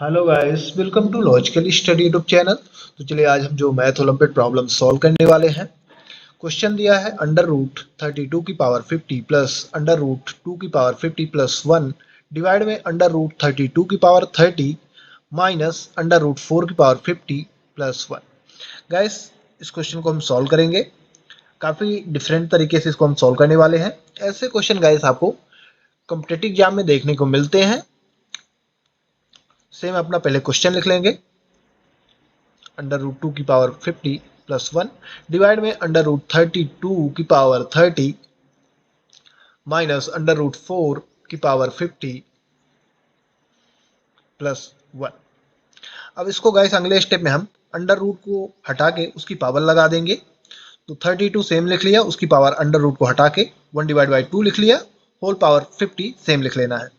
Hello guys, welcome to logical study YouTube channel. तो चलिए आज हम जो मैथ ओलंपियाड प्रॉब्लम सॉल्व करने वाले हैं। क्वेश्चन दिया है अंडर रूट 32 की पावर 50 प्लस अंडर रूट 2 की पावर 50 प्लस 1 डिवाइड में अंडर रूट 32 की पावर 30 माइनस अंडर रूट 4 की पावर 50 प्लस 1। गाइस, इस क्वेश्चन को हम सॉल्व करेंगे। काफ़ी डिफरेंट तरीके से इसको हम सॉल्व करने वाले हैं। ऐसे क्वेश्चन गाइस आपको कॉम्पिटिटिव एग्जाम में देखने को मिलते हैं। सेम अपना पहले क्वेश्चन लिख लेंगे। अंडर रूट 2 की पावर 50 प्लस 1 डिवाइड में अंडर रूट 32 की पावर 30 माइनस अंडर रूट 4 की पावर 50 प्लस 1। अब इसको गाइस अगले स्टेप में हम अंडर रूट को हटा के उसकी पावर लगा देंगे। तो 32 सेम लिख लिया, उसकी पावर अंडर रूट को हटा के 1 डिवाइड बाई 2 लिख लिया, होल पावर 50 सेम लिख लेना है।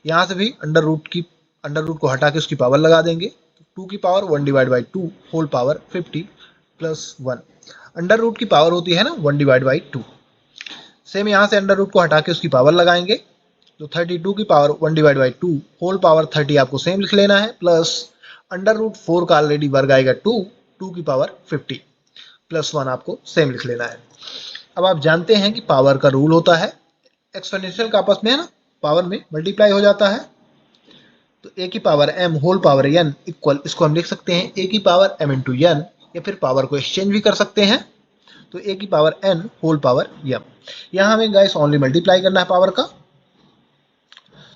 यहाँ से भी अंडर रूट को हटा के उसकी पावर लगा देंगे। 2 की power 1 divide by 2 whole power 50 plus 1। Under root की पावर होती है ना 1 डिवाइड बाई 2। सेम यहाँ से अंडर रूट को हटा के उसकी पावर लगाएंगे। तो 32 की power 1 divide by 2 whole power 30 आपको सेम लिख लेना है, प्लस अंडर रूट 4 का ऑलरेडी वर्ग आएगा 2 की पावर 50 प्लस 1 आपको सेम लिख लेना है। अब आप जानते हैं कि पावर का रूल होता है एक्सपोनेंशियल का आपस में है ना, पावर में मल्टीप्लाई हो जाता है। तो ए की power m whole power n equal, इसको हम लिख सकते हैं ए की पावर m इंटू n, या फिर पावर को एक्सचेंज भी कर सकते हैं। तो ए की power n whole power m। यहाँ हमें गाइस ओनली मल्टीप्लाई करना है पावर का।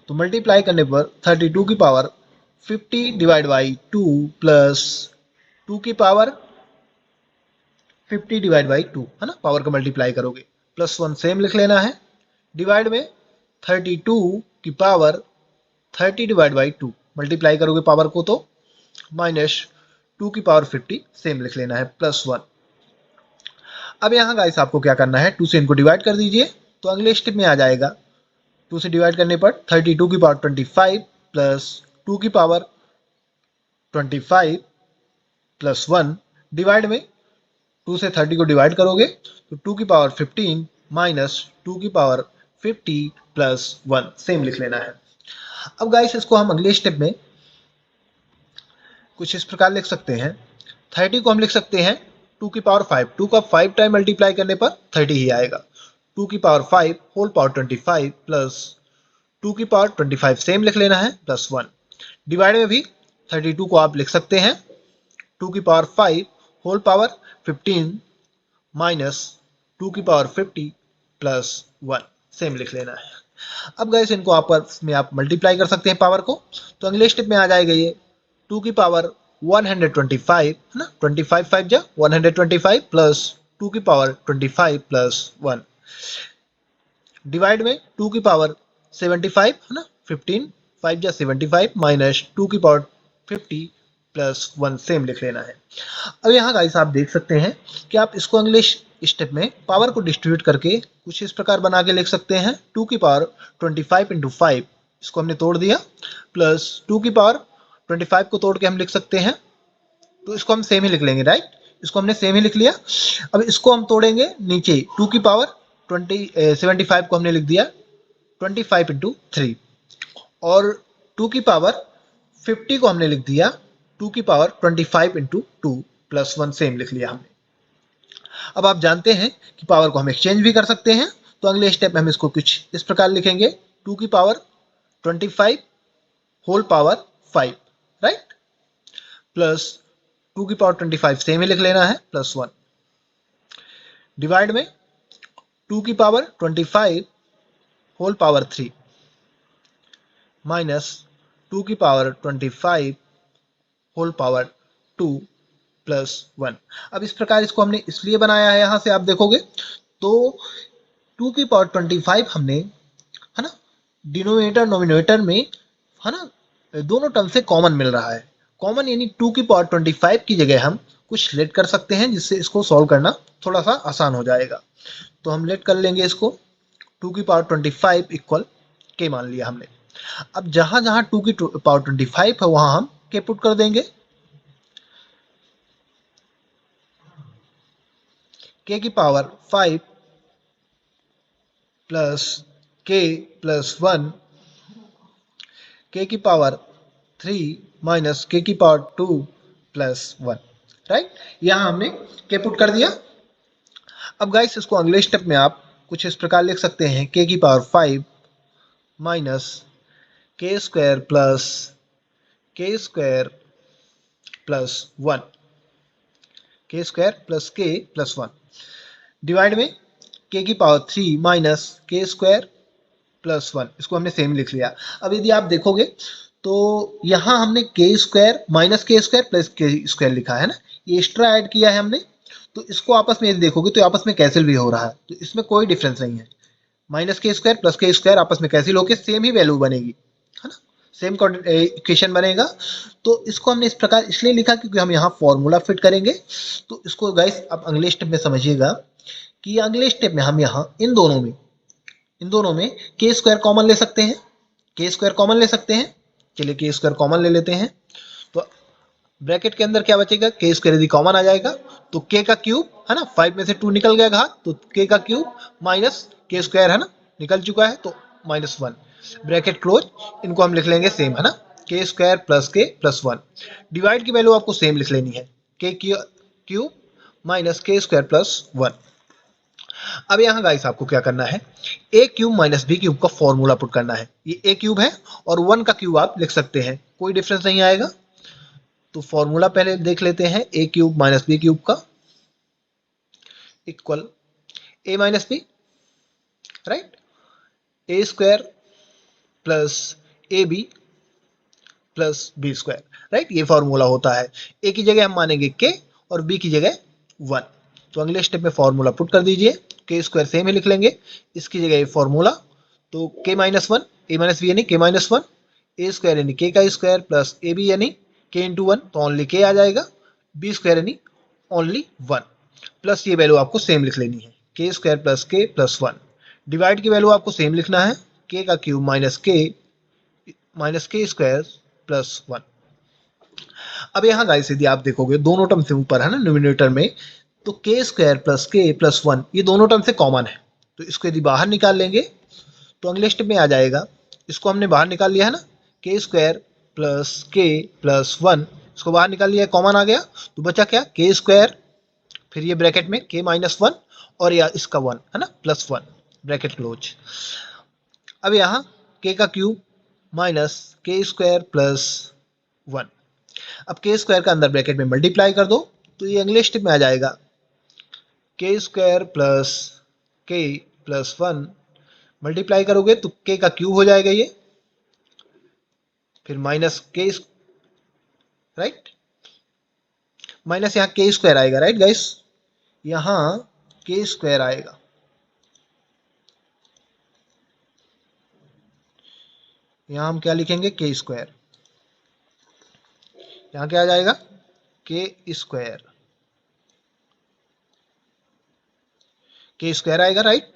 तो मल्टीप्लाई करने पर 32 की पावर 50 डिवाइड बाई 2 प्लस 2 की पावर 50 डिवाइड बाई 2 है ना, पावर का मल्टीप्लाई करोगे, प्लस 1 सेम लिख लेना है, डिवाइड में 32 की पावर 30 डिवाइड बाई 2 मल्टीप्लाई करोगे पावर को तो माइनस 2 की पावर 50 सेम लिख लेना है, प्लस 1। अब यहाँ गाइस आपको क्या करना है, 2 से इनको डिवाइड कर दीजिए तो अगले स्टेप में आ जाएगा। 2 से डिवाइड करने पर 32 की पावर 25 प्लस 2 की पावर 25 प्लस 1 डिवाइड में 2 से 30 को डिवाइड करोगे तो 2 की पावर 15 माइनस 2 की पावर 50 प्लस 1 सेम लिख लेना है। अब गाइस इसको हम अगले स्टेप में कुछ इस प्रकार लिख सकते हैं। 30 को हम लिख सकते हैं 2 की पावर 5, 2 का 5 टाइम मल्टीप्लाई करने पर 30 ही आएगा। 2 की पावर 5 होल पावर 25 प्लस 2 की पावर 25 सेम लिख लेना है, प्लस 1। डिवाइड में भी 32 को आप लिख सकते हैं 2 की पावर 5 होल पावर 15 माइनस 2 की पावर 50 प्लस 1 सेम लिख लेना है। अब गाइस इनको आपस में आप मल्टीप्लाई कर सकते हैं पावर को। तो अगले स्टेप में आ जाएगा ये 2 की पावर 125 है ना, 25 5 जा 125 प्लस 2 की पावर 25 प्लस 1 डिवाइड में 2 की पावर 75 है ना, 15 5 जा 75 माइनस 2 की पावर 50 प्लस 1 सेम लिख लेना है। अब यहाँ गाइस आप देख सकते हैं कि आप इसको अगले स्टेप में पावर को डिस्ट्रीब्यूट करके कुछ इस प्रकार बना के लिख सकते हैं। 2 की पावर 25 इंटू 5, इसको हमने तोड़ दिया, प्लस 2 की पावर 25 को तोड़ के हम लिख सकते हैं, तो इसको हम सेम ही लिख लेंगे, राइट। इसको हमने सेम ही लिख लिया। अब इसको हम तोड़ेंगे नीचे, 2 की पावर 75 को हमने लिख दिया 25 इंटू 3, और 2 की पावर 50 को हमने लिख दिया 2 की पावर 25 इंटू 2 प्लस 1 सेम लिख लिया हमने। अब आप जानते हैं कि पावर को हम एक्सचेंज भी कर सकते हैं। तो अगले स्टेप में हम इसको कुछ इस प्रकार लिखेंगे, 2 की power 25 whole power 5, right, plus 2 की पावर 25 सेम ही लिख लेना है, प्लस 1 डिवाइड में 2 की पावर 25 होल पावर 3 माइनस 2 की पावर 25 होल पावर 2 प्लस 1। अब इस प्रकार इसको हमने इसलिए बनाया है, यहाँ से आप देखोगे तो 2 की पावर 25 हमने है ना डिनोमिनेटर नोमिनेटर में है ना दोनों टर्म से कॉमन मिल रहा है। कॉमन यानी 2 की पावर 25 की जगह हम कुछ लेट कर सकते हैं, जिससे इसको सॉल्व करना थोड़ा सा आसान हो जाएगा। तो हम लेट कर लेंगे इसको, 2 की पावर 25 इक्वल के मान लिया हमने। अब जहां जहां 2 की पावर 25 है वहां हम के पुट कर देंगे। के की पावर 5 प्लस के प्लस 1, के की पावर 3 माइनस के की पावर 2 प्लस 1, राइट। यहाँ हमने के पुट कर दिया। अब गाइस इसको अगले स्टेप में आप कुछ इस प्रकार लिख सकते हैं, के की पावर 5 माइनस के स्क्वायर प्लस 1, के स्क्वायर प्लस 1 डिवाइड में के की पावर 3 माइनस के स्क्वायर प्लस 1, इसको हमने सेम लिख लिया। अब यदि आप देखोगे तो यहाँ हमने के स्क्वायर माइनस के स्क्वायर प्लस के स्क्वायर लिखा है ना, ये एक्स्ट्रा ऐड किया है हमने, तो इसको आपस में यदि देखोगे तो आपस में कैंसिल भी हो रहा है, तो इसमें कोई डिफरेंस नहीं है। माइनस के स्क्वायर प्लस के स्क्वायर आपस में कैंसिल होकर सेम ही वैल्यू बनेगी, है ना, सेम इक्वेशन बनेगा। तो इसको हमने इस प्रकार इसलिए लिखा क्योंकि हम यहाँ फॉर्मूला फिट करेंगे। तो इसको गाइस आप अगले स्टेप में समझिएगा कि अगले स्टेप में हम यहाँ इन दोनों में के स्क्वायर कॉमन ले सकते हैं, के स्क्वायर कॉमन ले सकते हैं। चलिए के स्क्वायर कॉमन ले लेते हैं, तो ब्रैकेट के अंदर क्या बचेगा, के स्क्वायर यदि कॉमन आ जाएगा तो के का क्यूब, है ना, 5 में से 2 निकल गया घात, तो के का क्यूब माइनस के स्क्वायर, है ना, निकल चुका है, तो -1 ब्रैकेट क्लोज। इनको हम लिख लेंगे सेम, है ना, के स्क्वायर प्लस 1। डिवाइड की वैल्यू आपको सेम लिख लेनी है, के क्यूब माइनस के स्क्वायर प्लस 1। अब यहाँ गाइस आपको क्या करना है, ए क्यूब माइनस बी क्यूब का फॉर्मूला पुट करना है। ये ए क्यूब है और 1 का क्यूब आप लिख सकते हैं, कोई डिफरेंस नहीं आएगा। तो फॉर्मूला पहले देख लेते हैं, a cube minus b cube का equal a minus b, right, a square plus a b plus b square, right, ये फॉर्मूला होता है। ए की जगह हम मानेंगे के और बी की जगह 1। तो अगले स्टेप में फॉर्मूला पुट कर दीजिए, के स्क्वायर सेम ही लिख लेंगे, इसकी जगह ये फॉर्मूला, तो के -1 ए माइनस बी यानी के -1, ए स्क्वायर यानी के का स्क्वायर प्लस ए बी यानी के इंटू 1, तो ओनली के आ जाएगा, बी स्क्वायर यानी ओनली 1, प्लस ये वैल्यू आपको सेम लिख लेनी है, के स्क्वायर प्लस 1। डिवाइड की वैल्यू आपको सेम लिखना है, के का क्यूब माइनस के स्क्वायर प्लस 1। अब यहाँ गाइस यदि आप देखोगे दोनों टर्म से ऊपर, है ना, न्यूमिनेटर में, तो के स्क्वायर प्लस के प्लस 1 ये दोनों टर्म से कॉमन है, तो इसको यदि बाहर निकाल लेंगे तो अगले स्टेप में आ जाएगा। इसको हमने बाहर निकाल लिया है ना, के स्क्वायर प्लस के प्लस 1, इसको बाहर निकाल लिया, कॉमन आ गया, तो बचा क्या, के स्क्वायर, फिर ये ब्रैकेट में के -1 और या इसका 1, है ना, प्लस 1 ब्रैकेट क्लोज। अब यहाँ के का क्यूब माइनस के स्क्वायर प्लस 1, अब के स्क्वायर का अंदर ब्रैकेट में मल्टीप्लाई कर दो, तो ये अगले स्टेप में आ जाएगा, के स्क्वायर प्लस 1 मल्टीप्लाई करोगे तो के का क्यूब हो जाएगा ये, फिर माइनस के, राइट, माइनस यहाँ के स्क्वायर आएगा, राइट गाइस, यहाँ के स्क्वायर आएगा, यहाँ हम क्या लिखेंगे, के स्क्वायर, यहाँ क्या आ जाएगा, के स्क्वायर आएगा, राइट।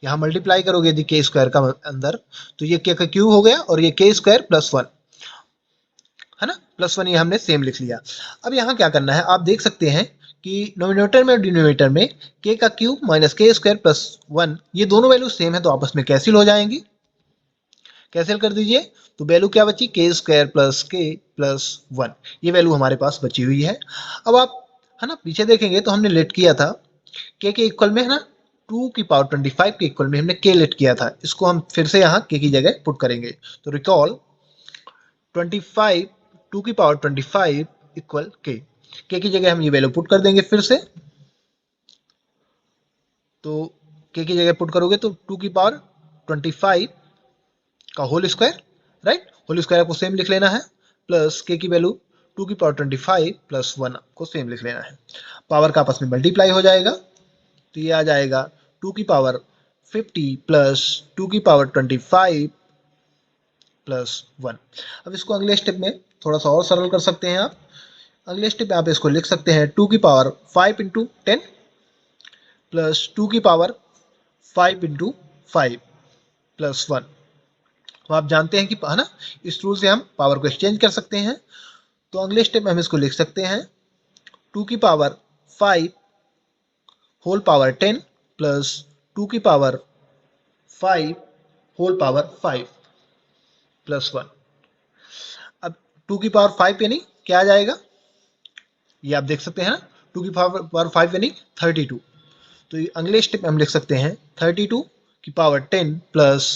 यहाँ मल्टीप्लाई करोगे यदि के स्क्वायर का अंदर, तो ये के का क्यूब हो गया और ये के स्क्वायर प्लस 1, है ना, प्लस 1 ये हमने सेम लिख लिया। अब यहाँ क्या करना है, आप देख सकते हैं कि नोमिनेटर में और डिनोमिनेटर में के का क्यूब माइनस के स्क्वायर प्लस 1 ये दोनों वैल्यू सेम है, तो आपस में कैंसिल हो जाएंगी, कैंसिल कर दीजिए, तो वैल्यू क्या बची, के स्क्वायर प्लस 1, ये वैल्यू हमारे पास बची हुई है। अब आप, है ना, पीछे देखेंगे तो हमने लेट किया था के इक्वल में, है ना, 2 की पावर 25 के इक्वल में हमने के लेट किया था, इसको हम फिर से यहाँ के की जगह पुट करेंगे। तो रिकॉल 25 2 की पावर 25 इक्वल के की जगह हम ये वैल्यू पुट कर देंगे फिर से, तो के की जगह पुट करोगे तो 2 की पावर 25 का whole square, right, whole square को सेम लिख लेना है, प्लस के की वैल्यू 2 की पावर 25 प्लस 1 को सेम लिख लेना है, पावर का आपस में मल्टीप्लाई हो जाएगा, तो ये आ जाएगा 2 की पावर 50 प्लस 2 की पावर 25 प्लस 1। अब इसको अगले स्टेप में थोड़ा सा और सरल कर सकते हैं आप, अगले स्टेप में आप इसको लिख सकते हैं 2 की पावर 5 इंटू 10 प्लस 2 की पावर 5 इंटू 5 प्लस 1। तो आप जानते हैं कि, है ना, इस रूल से हम पावर को एक्सचेंज कर सकते हैं, तो अगले स्टेप में हम इसको लिख सकते हैं 2 की पावर 5 होल पावर 10 प्लस 2 की पावर 5 होल पावर 5 प्लस 1। अब 2 की पावर 5 यानी क्या आ जाएगा, ये आप देख सकते हैं ना, 2 की पावर 5 यानी 32। तो ये अगले स्टेप में हम लिख सकते हैं 32 की पावर 10 प्लस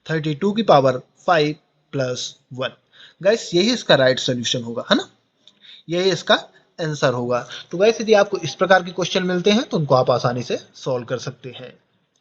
32 की पावर 5 प्लस 1। गाइस यही इसका राइट सोल्यूशन होगा, है ना, यही इसका आंसर होगा। तो गाइस यदि आपको इस प्रकार के क्वेश्चन मिलते हैं तो उनको आप आसानी से सॉल्व कर सकते हैं।